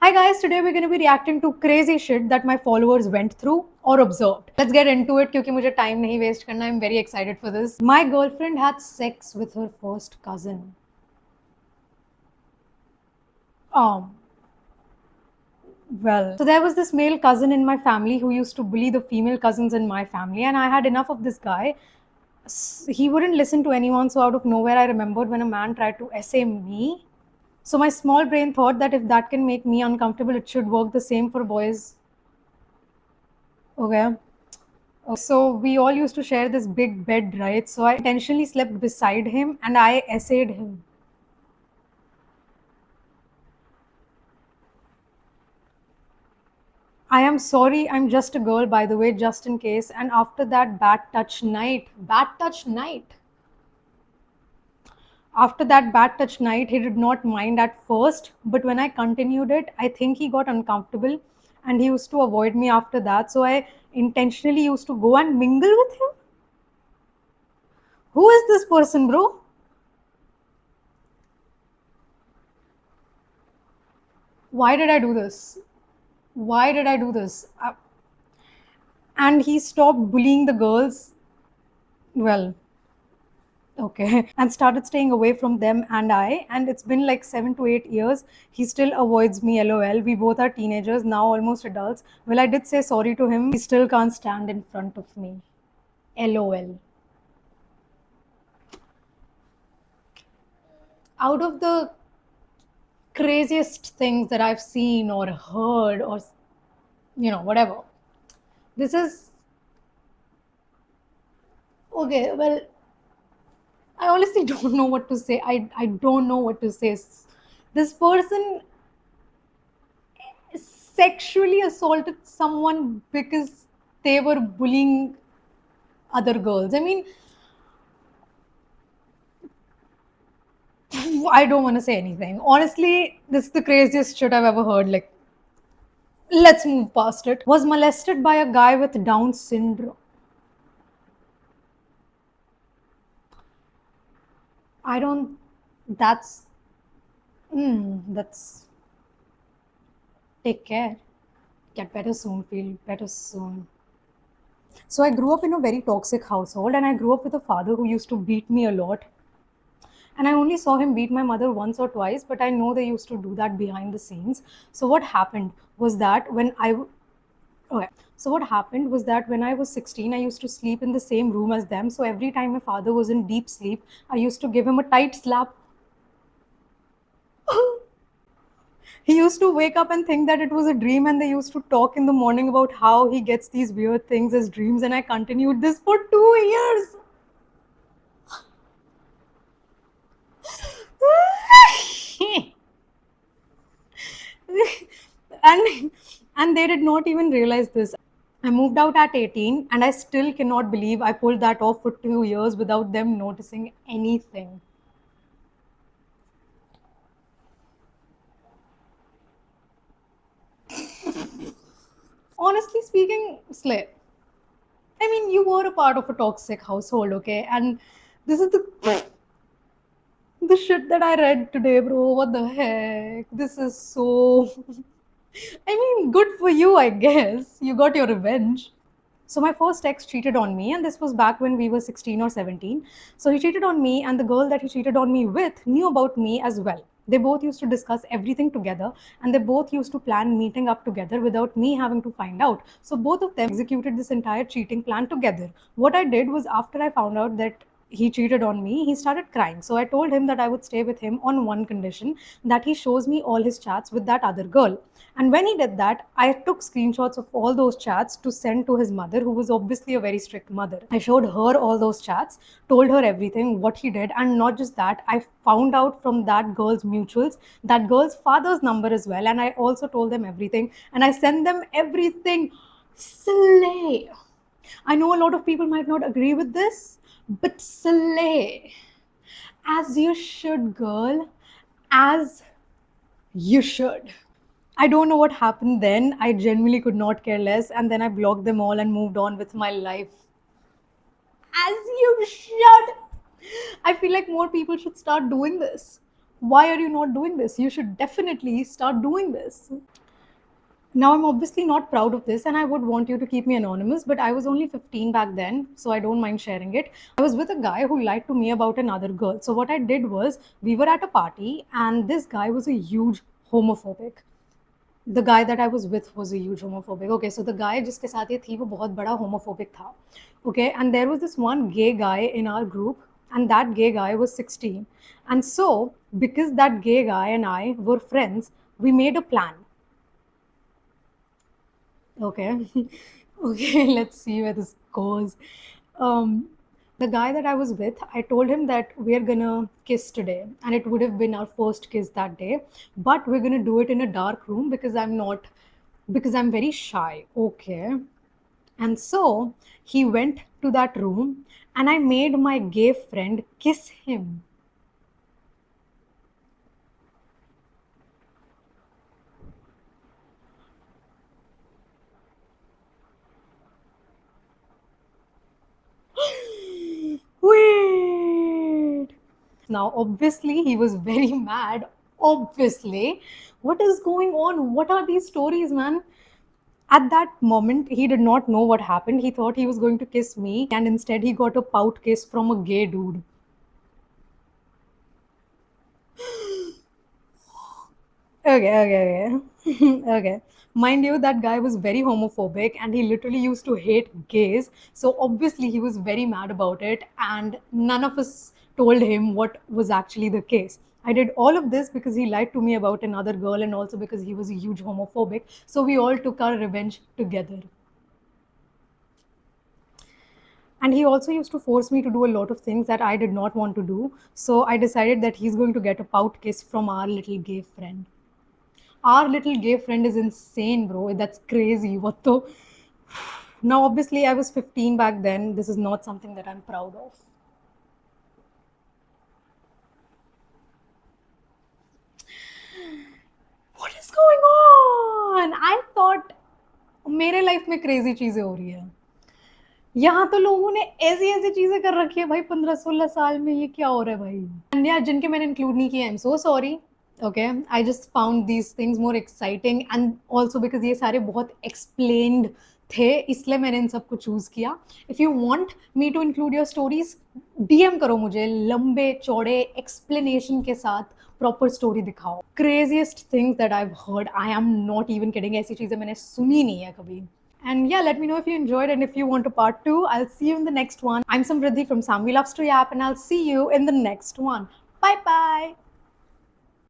Hi guys, today we're going to be reacting to crazy shit that my followers went through or observed. Let's get into it क्योंकि मुझे time नहीं waste करना. I'm very excited for this. My girlfriend had sex with her first cousin. Um, so there was this male cousin in my family who used to bully the female cousins in my family, and I had enough of this guy. He wouldn't listen to anyone, so out of nowhere, I remembered when a man tried to essay me. So my small brain thought that if that can make me uncomfortable, it should work the same for boys. Okay. So we all used to share this big bed, right? So I intentionally slept beside him and I essayed him. I am sorry, I'm just a girl, by the way, just in case. And after that bad touch night. After that bad touch night, he did not mind at first, but when I continued it, I think he got uncomfortable and he used to avoid me after that. So I intentionally used to go and mingle with him. Who is this person, bro? Why did I do this? Why did I do this? And he stopped bullying the girls. Well, okay. And started staying away from them and I. And it's been like 7 to 8 years. He still avoids me, lol. We both are teenagers, now almost adults. Well, I did say sorry to him. He still can't stand in front of me. LOL. Out of the craziest things that I've seen or heard or, whatever, this is okay. Well, I honestly don't know what to say. I don't know what to say. This person sexually assaulted someone because they were bullying other girls. I mean, I don't want to say anything. Honestly, this is the craziest shit I've ever heard. Like, let's move past it. Was molested by a guy with Down syndrome. I don't. That's. That's. Take care. Get better soon. Feel better soon. So I grew up in a very toxic household, and I grew up with a father who used to beat me a lot. And I only saw him beat my mother once or twice, but I know they used to do that behind the scenes. So what happened was that okay. So what happened was that when I was 16, I used to sleep in the same room as them. So every time my father was in deep sleep, I used to give him a tight slap. He used to wake up and think that it was a dream, and they used to talk in the morning about how he gets these weird things as dreams. And I continued this for 2 years. and and they did not even realize this. I moved out at 18 and I still cannot believe I pulled that off for 2 years without them noticing anything. Honestly speaking, Slay, I mean, you were a part of a toxic household, okay? And this is the shit that I read today, bro. What the heck? This is so. I mean, good for you, I guess. You got your revenge. So my first ex cheated on me, and this was back when we were 16 or 17. So he cheated on me, and the girl that he cheated on me with knew about me as well. They both used to discuss everything together, and they both used to plan meeting up together without me having to find out. So both of them executed this entire cheating plan together. What I did was, after I found out that he cheated on me, he started crying. So I told him that I would stay with him on one condition, that he shows me all his chats with that other girl. And when he did that, I took screenshots of all those chats to send to his mother, who was obviously a very strict mother. I showed her all those chats, told her everything, what he did, and not just that, I found out from that girl's mutuals, that girl's father's number as well. And I also told them everything, and I sent them everything. Slay. I know a lot of people might not agree with this, but slay. As you should, girl. As you should. I don't know what happened then. I genuinely could not care less. And then I blocked them all and moved on with my life. As you should. I feel like more people should start doing this. Why are you not doing this? You should definitely start doing this. Now, I'm obviously not proud of this, and I would want you to keep me anonymous, but I was only 15 back then, so I don't mind sharing it. I was with a guy who lied to me about another girl. So, what I did was, we were at a party, and this guy was a huge homophobic. The guy that I was with was a huge homophobic. Okay, so the guy जिसके साथ ये थी वो बहुत बड़ा homophobic था. Okay, and there was this one gay guy in our group, and that gay guy was 16. And so, because that gay guy and I were friends, we made a plan. Okay. Okay, let's see where this goes. Um, the guy that I was with, I told him that we're gonna kiss today, and it would have been our first kiss that day, but we're gonna do it in a dark room because I'm very shy. Okay. And so he went to that room, and I made my gay friend kiss him. Wait. Now, obviously, he was very mad. Obviously. What is going on? What are these stories, man? At that moment, he did not know what happened. He thought he was going to kiss me, and instead, he got a pout kiss from a gay dude. Okay. Okay. Mind you, that guy was very homophobic and he literally used to hate gays. So obviously, he was very mad about it, and none of us told him what was actually the case. I did all of this because he lied to me about another girl and also because he was a huge homophobic. So we all took our revenge together. And he also used to force me to do a lot of things that I did not want to do. So I decided that he's going to get a pout kiss from our little gay friend. Our little gay friend is insane, bro. That's crazy. What the? Now, obviously, I was 15 back then. This is not something that I'm proud of. What is going on? I thought मेरे life में crazy चीजें हो रही है. यहाँ तो लोगों ने ऐसी ऐसी चीजें कर रखी है भाई 15-16 साल में. ये क्या हो रहा है भाई? एंड या जिनके मैंने इंक्लूड नहीं किए, I am so sorry. Okay, I just found these things more exciting and also because ये सारे बहुत एक्सप्लेन्ड थे, इसलिए मैंने इन सबको चूज किया. If you want me to include your stories, DM करो मुझे, लंबे चौड़े एक्सप्लेनेशन के साथ प्रॉपर स्टोरी दिखाओ. Craziest things that I heard, I am not even kidding, ऐसी चीजें मैंने सुनी नहीं है कभी. And yeah, let me know if you enjoyed, and if you want a part 2, I'll see you in the next one. I'm Samriddhi from Samvi Love Story app, and I'll see you in the next one. Bye bye.